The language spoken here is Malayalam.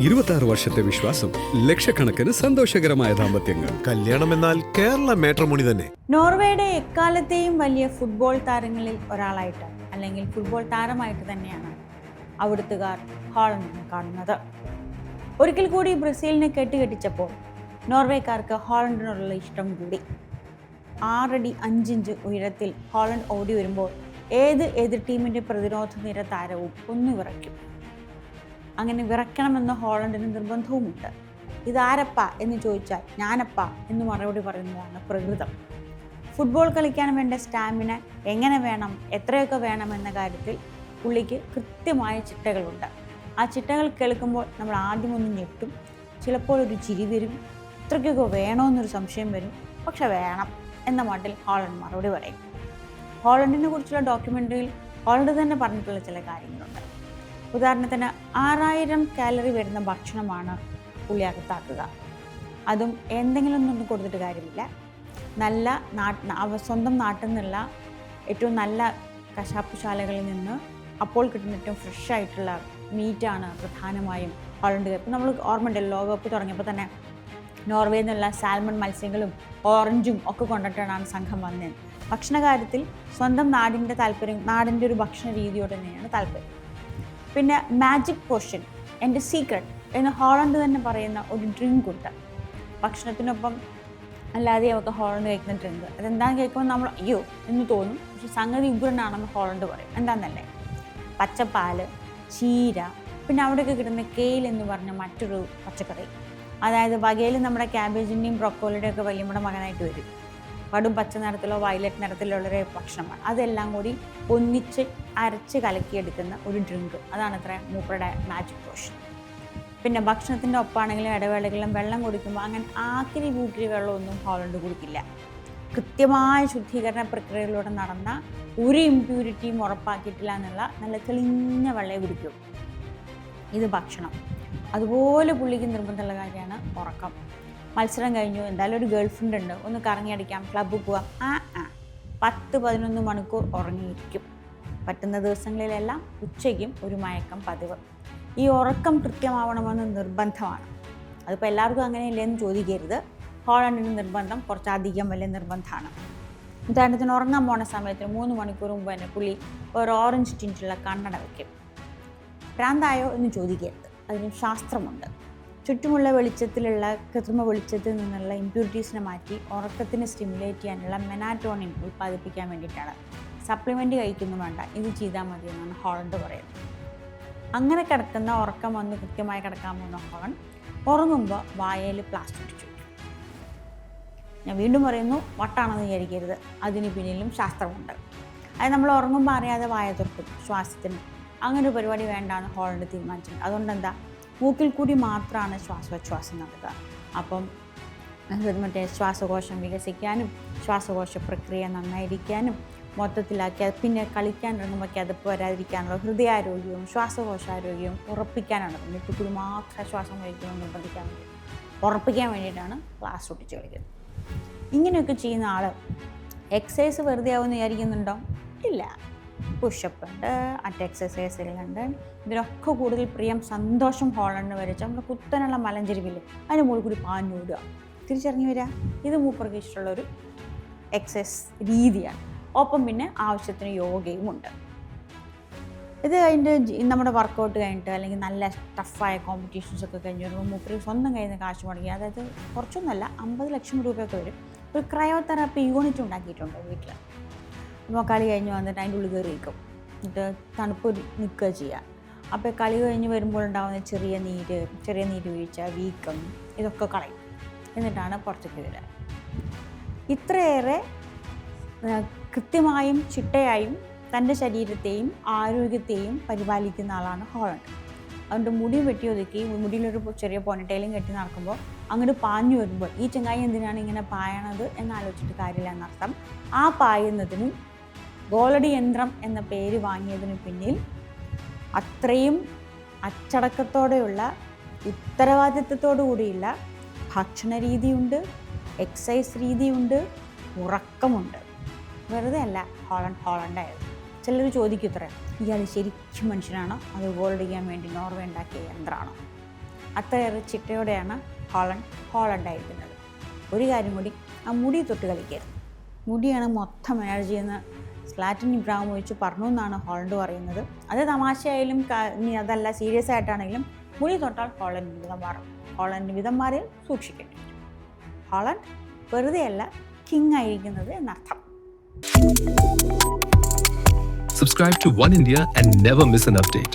26 വർഷത്തെ വിശ്വാസം, ലക്ഷക്കണക്കിന് സന്തോഷകരമായ ദാമ്പത്യങ്ങൾ. കല്യാണം എന്നാൽ കേരള മാട്രിമോണി തന്നെ. നോർവേയുടെ എക്കാലത്തെയും വലിയ ഫുട്ബോൾ താരങ്ങളിൽ ഒരാളായിട്ട് അല്ലെങ്കിൽ ഫുട്ബോൾ താരമായിട്ട് തന്നെയാണ് അവിടുത്തുകാർ ഹോളണ്ടിനെ കാണുന്നത്. ഒരിക്കൽ കൂടി ബ്രസീലിനെ കെട്ടിച്ചപ്പോൾ നോർവേക്കാർക്ക് ഹോളണ്ടിനുള്ള ഇഷ്ടം കൂടി. 6 അടി 5 ഇഞ്ച് ഉയരത്തിൽ ഹോളണ്ട് ഓടി വരുമ്പോൾ ഏത് എതിർ ടീമിൻ്റെ പ്രതിരോധ നിര താരവും ഒന്ന് വിറയ്ക്കും. അങ്ങനെ വിറയ്ക്കണമെന്ന ഹോളണ്ടിന് നിർബന്ധവുമുണ്ട്. ഇതാരപ്പ എന്ന് ചോദിച്ചാൽ ഞാനപ്പ എന്ന് മറുപടി പറയുന്നതാണ് പ്രകൃതം. ഫുട്ബോൾ കളിക്കാൻ വേണ്ട സ്റ്റാമിന എങ്ങനെ വേണം, എത്രയൊക്കെ വേണം എന്ന കാര്യത്തിൽ പുള്ളിക്ക് കൃത്യമായ ചിട്ടകളുണ്ട്. ആ ചിട്ടകൾ കേൾക്കുമ്പോൾ നമ്മൾ ആദ്യമൊന്നും ഞെട്ടും, ചിലപ്പോൾ ഒരു ചിരി വരും, ഇത്രയ്ക്കൊക്കെ വേണമെന്നൊരു സംശയം വരും. പക്ഷെ വേണം എന്ന മട്ടിൽ ഹോളണ്ട് മറുപടി പറയും. ഹോളണ്ടിനെ കുറിച്ചുള്ള ഡോക്യുമെൻ്ററിയിൽ ഹോളണ്ട് തന്നെ പറഞ്ഞിട്ടുള്ള ചില കാര്യങ്ങളുണ്ട്. ഉദാഹരണത്തിന് 6000 കാലറി വരുന്ന ഭക്ഷണമാണ് പുള്ളി അകത്താക്കുക. അതും എന്തെങ്കിലും ഒന്നും കൊടുത്തിട്ട് കാര്യമില്ല. നല്ല സ്വന്തം നാട്ടിൽ നിന്നുള്ള ഏറ്റവും നല്ല കശാപ്പുശാലകളിൽ നിന്ന് അപ്പോൾ കിട്ടുന്ന ഏറ്റവും ഫ്രഷ് ആയിട്ടുള്ള മീറ്റാണ് പ്രധാനമായും ഹോളണ്ട്. ഇപ്പം നമ്മൾ ഓർമ്മയുണ്ടല്ലോ, ലോകകപ്പ് തുടങ്ങിയപ്പോൾ തന്നെ നോർവേയിൽ നിന്നുള്ള സാൽമൺ മത്സ്യങ്ങളും ഓറഞ്ചും ഒക്കെ കൊണ്ടിട്ടാണ് സംഘം വന്നത്. ഭക്ഷണ കാര്യത്തിൽ സ്വന്തം നാടിൻ്റെ താല്പര്യം, നാടിൻ്റെ ഒരു ഭക്ഷണ രീതിയോട് തന്നെയാണ് താല്പര്യം. പിന്നെ മാജിക് പോഷൻ, എൻ്റെ സീക്രട്ട് എന്ന് ഹോളണ്ട് തന്നെ പറയുന്ന ഒരു ഡ്രിങ്ക് ഉണ്ട്. ഭക്ഷണത്തിനൊപ്പം അല്ലാതെ അവർക്ക് ഹോളണ്ട് കഴിക്കുന്ന ഡ്രിങ്ക്. അതെന്താണെന്ന് കേൾക്കുമ്പോൾ നമ്മൾ അയ്യോ എന്ന് തോന്നും, പക്ഷെ സംഗതി ഉഗ്രനാണെന്ന് ഹോളണ്ട് പറയും. എന്താണെന്നല്ലേ, പച്ചപ്പാല്, ചീര, പിന്നെ അവിടെയൊക്കെ കിട്ടുന്ന കെയിൽ എന്ന് പറഞ്ഞ മറ്റൊരു പച്ചക്കറി. അതായത് വകയിൽ നമ്മുടെ ക്യാബേജിൻ്റെയും ബ്രൊക്കോളിയുടെയും ഒക്കെ വലിയമ്മയുടെ മകനായിട്ട് വരും. കടും പച്ച നിറത്തിലോ വയലറ്റ് നിറത്തിലുള്ളൊരു ഭക്ഷണമാണ്. അതെല്ലാം കൂടി ഒന്നിച്ച് അരച്ച് കലക്കിയെടുക്കുന്ന ഒരു ഡ്രിങ്ക്. അതാണ് ഇത്ര മൂപ്പരുടെ മാജിക് പോഷൻ. പിന്നെ ഭക്ഷണത്തിൻ്റെ ഒപ്പാണെങ്കിലും ഇടവേളകളിലും വെള്ളം കുടിക്കുമ്പോൾ അങ്ങനെ ആക്കിരി കൂക്കിരി വെള്ളമൊന്നും ഹോളണ്ട് കുടിക്കില്ല. കൃത്യമായ ശുദ്ധീകരണ പ്രക്രിയയിലൂടെ നടന്ന ഒരു ഇമ്പ്യൂരിറ്റിയും ഉറപ്പാക്കിയിട്ടില്ല എന്നുള്ള നല്ല തെളിഞ്ഞ വെള്ളയെ കുടിക്കും. ഇത് ഭക്ഷണം. അതുപോലെ പുള്ളിക്ക് നിർബന്ധമുള്ള കാര്യമാണ് ഉറക്കം. മത്സരം കഴിഞ്ഞു, എന്തായാലും ഒരു ഗേൾ ഫ്രണ്ട് ഉണ്ട്, ഒന്ന് കറങ്ങിയടിക്കാം, ക്ലബ്ബിൽ പോവാം, 10-11 മണിക്കൂർ ഉറങ്ങിയിരിക്കും. പറ്റുന്ന ദിവസങ്ങളിലെല്ലാം ഉച്ചയ്ക്കും ഒരു മയക്കം പതിവ്. ഈ ഉറക്കം കൃത്യമാവണമെന്ന് നിർബന്ധമാണ്. അതിപ്പോൾ എല്ലാവർക്കും അങ്ങനെയില്ലെന്ന് ചോദിക്കരുത്. ഹോളണ്ടിന് നിർബന്ധം കുറച്ചധികം വലിയ നിർബന്ധമാണ്. ഉദാഹരണത്തിന് ഉറങ്ങാൻ പോണ സമയത്തിന് 3 മണിക്കൂർ മുമ്പ് തന്നെ പുള്ളി ഒരു ഓറഞ്ച് ടിൻറ്റുള്ള കണ്ണട വയ്ക്കും. ഭ്രാന്തായോ എന്ന് ചോദിക്കരുത്, അതിന് ശാസ്ത്രമുണ്ട്. ചുറ്റുമുള്ള വെളിച്ചത്തിലുള്ള കൃത്രിമ വെളിച്ചത്തിൽ നിന്നുള്ള ഇമ്പ്യൂരിറ്റീസിനെ മാറ്റി ഉറക്കത്തിന് സ്റ്റിമുലേറ്റ് ചെയ്യാനുള്ള മെലാറ്റോണിൻ ഉൽപ്പാദിപ്പിക്കാൻ വേണ്ടിയിട്ടാണ്. സപ്ലിമെൻറ്റ് കഴിക്കൊന്നും വേണ്ട, ഇത് ചെയ്താൽ മതി എന്നാണ് ഹോളണ്ട് പറയുന്നത്. അങ്ങനെ കിടക്കുന്ന ഉറക്കം വന്ന് കൃത്യമായി കിടക്കാൻ പോകുന്ന ഹോളണ്ട് ഉറങ്ങുമ്പോൾ വായയിൽ പ്ലാസ്റ്റിക് ചുറ്റും. ഞാൻ വീണ്ടും പറയുന്നു, വട്ടാണെന്ന് വിചാരിക്കരുത്, അതിന് പിന്നിലും ശാസ്ത്രമുണ്ട്. അത് നമ്മൾ ഉറങ്ങുമ്പോൾ അറിയാതെ വായ തുറക്കും ശ്വാസത്തിന്. അങ്ങനെ ഒരു പരിപാടി വേണ്ടാന്ന് ഹോളണ്ട് തീരുമാനിച്ചിട്ടുണ്ട്. അതുകൊണ്ട് എന്താ, മൂക്കിൽ കൂടി മാത്രമാണ് ശ്വാസോച്ഛ്വാസം നടക്കുക. അപ്പം മറ്റേ ശ്വാസകോശം വികസിക്കാനും ശ്വാസകോശ പ്രക്രിയ നന്നായിരിക്കാനും മൊത്തത്തിലാക്കി പിന്നെ കളിക്കാൻ ഇറങ്ങുമ്പോൾ കിതപ്പ് വരാതിരിക്കാനുള്ള ഹൃദയാരോഗ്യവും ശ്വാസകോശാരോഗ്യവും ഉറപ്പിക്കാനാണ്. മൂക്കിൽ കൂടി മാത്രം ശ്വാസം വലിക്കണം നിർബന്ധിക്കാൻ വേണ്ടി ഉറപ്പിക്കാൻ വേണ്ടിയിട്ടാണ് ക്ലാസ് ഒട്ടിച്ച് കളിക്കുന്നത്. ഇങ്ങനെയൊക്കെ ചെയ്യുന്ന ആൾ എക്സസൈസ് വെറുതെ ആവുമെന്ന് വിചാരിക്കുന്നുണ്ടോ? ഇല്ല. പുഷപ്പ് ഉണ്ട്, മറ്റ് എക്സസൈസുകളുണ്ട്. ഇതിലൊക്കെ കൂടുതൽ പ്രിയം സന്തോഷം ഹോളണ്ടിന് വരച്ച നമ്മുടെ കുത്തനുള്ള മലഞ്ചെരിവില്ലേ, അതിന് മുകളിൽ കൂടി പാഞ്ഞൂടുക, തിരിച്ചിറങ്ങി വരിക. ഇത് മൂപ്പർക്ക് ഇഷ്ടമുള്ളൊരു എക്സസൈസ് രീതിയാണ്. ഒപ്പം പിന്നെ ആവശ്യത്തിന് യോഗയും ഉണ്ട്. ഇത് കഴിഞ്ഞിട്ട് നമ്മുടെ വർക്കൗട്ട് കഴിഞ്ഞിട്ട് അല്ലെങ്കിൽ നല്ല ടഫായ കോമ്പറ്റീഷൻസൊക്കെ കഴിഞ്ഞ് വരുമ്പോൾ മൂപ്പര് സ്വന്തം കയ്യിൽ നിന്ന് കാശ് മുടങ്ങി, അതായത് കുറച്ചൊന്നുമല്ല 50 ലക്ഷം രൂപയൊക്കെ വരും, ഒരു ക്രയോതെറാപ്പി യൂണിറ്റ് ഉണ്ടാക്കിയിട്ടുണ്ട് വീട്ടിൽ. അപ്പോൾ കളി കഴിഞ്ഞ് വന്നിട്ട് അതിൻ്റെ ഉള്ളിൽ കയറി നിൽക്കും, എന്നിട്ട് തണുപ്പ് നിൽക്കുക ചെയ്യുക. അപ്പോൾ കളി കഴിഞ്ഞ് വരുമ്പോൾ ഉണ്ടാകുന്ന ചെറിയ നീര് വീഴ്ച, വീക്കം, ഇതൊക്കെ കളയും. എന്നിട്ടാണ് പുറത്തേക്ക് വരിക. ഇത്രയേറെ കൃത്യമായും ചിട്ടയായും തൻ്റെ ശരീരത്തെയും ആരോഗ്യത്തെയും പരിപാലിക്കുന്ന ആളാണ് ഹോളണ്ട്. അതുകൊണ്ട് മുടി വെട്ടി ഒതുക്കി മുടിയിലൊരു ചെറിയ പോണിറ്റയിലും കെട്ടി നടക്കുമ്പോൾ അങ്ങോട്ട് പാഞ്ഞു വരുമ്പോൾ ഈ ചങ്ങായി എന്തിനാണ് ഇങ്ങനെ പായണത് എന്നാലോചിച്ചിട്ട് കാര്യമില്ല എന്നർത്ഥം. ആ പായുന്നതിനും ഗോളടി യന്ത്രം എന്ന പേര് വാങ്ങിയതിന് പിന്നിൽ അത്രയും അച്ചടക്കത്തോടെയുള്ള ഉത്തരവാദിത്വത്തോടു കൂടിയുള്ള ഭക്ഷണ രീതിയുണ്ട്, എക്സസൈസ് രീതിയുണ്ട്, ഉറക്കമുണ്ട്. വെറുതെ അല്ല ഹോളണ്ടായത്. ചിലർ ചോദിക്കും ഇത്ര, ഇയാൾ ശരിക്കും മനുഷ്യനാണോ അതോ ഗോൾ അടിക്കാൻ വേണ്ടി നോർവേ ഉണ്ടാക്കിയ യന്ത്രമാണോ? അത്രയേറെ ചിട്ടയോടെയാണ് ഹോളണ്ടായിരിക്കുന്നത്. ഒരു കാര്യം കൂടി, ആ മുടി തൊട്ട് കളിക്കരുത്. മുടിയാണ് മൊത്തം എനർജി എന്ന് സ്ലാറ്റൻ ഇബ്രാഹിമോവിച്ച് പറഞ്ഞു എന്നാണ് ഹോളണ്ട് പറയുന്നത്. അത് തമാശയായാലും ഇനി അതല്ല സീരിയസ് ആയിട്ടാണെങ്കിലും മുടി തൊട്ടാൽ ഹോളണ്ടിന് വിധം മാറും. ഹോളണ്ടിന് വിധം മാറിയാൽ സൂക്ഷിക്കേണ്ടി വരും. ഹോളണ്ട് വെറുതെയല്ല കിങ് ആയിരിക്കുന്നത് എന്നർത്ഥം. Subscribe to One India and never miss an update.